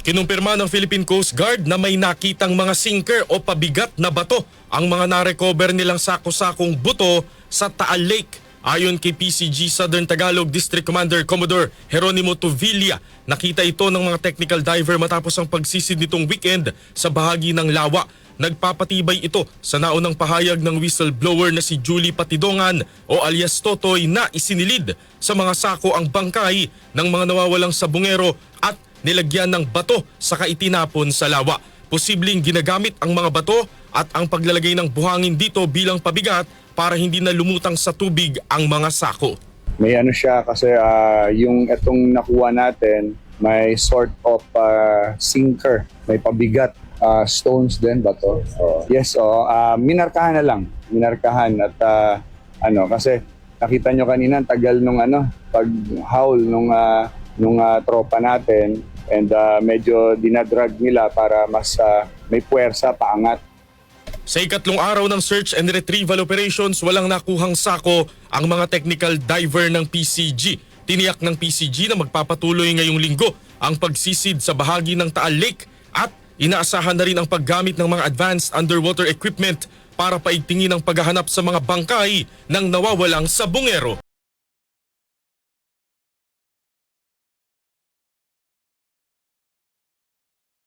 Kinumpirma ng Philippine Coast Guard na may nakitang mga sinker o pabigat na bato ang mga narecover nilang sako-sakong buto sa Taal Lake. Ayon kay PCG Southern Tagalog District Commander Commodore Jeronimo Tuvilla, nakita ito ng mga technical diver matapos ang pagsisid nitong weekend sa bahagi ng lawa. Nagpapatibay ito sa naunang pahayag ng whistleblower na si Julie Patidongan o alias Totoy na isinilid sa mga sako ang bangkay ng mga nawawalang sabungero at nilagyan ng bato saka itinapon sa lawa. Posibleng ginagamit ang mga bato at ang paglalagay ng buhangin dito bilang pabigat para hindi na lumutang sa tubig ang mga sako. May ano siya kasi yung itong nakuha natin may sort of sinker, may pabigat, stones din bato. Minarkahan na lang, at kasi nakita nyo kanina ang tagal nung pag-howl nung tropa natin. And medyo dinadrag nila para mas may puwersa paangat. Sa ikatlong araw ng search and retrieval operations, walang nakuhang sako ang mga technical diver ng PCG. Tiniyak ng PCG na magpapatuloy ngayong linggo ang pagsisid sa bahagi ng Taal Lake at inaasahan na rin ang paggamit ng mga advanced underwater equipment para paigtingin ang paghahanap sa mga bangkay ng nawawalang sabungero.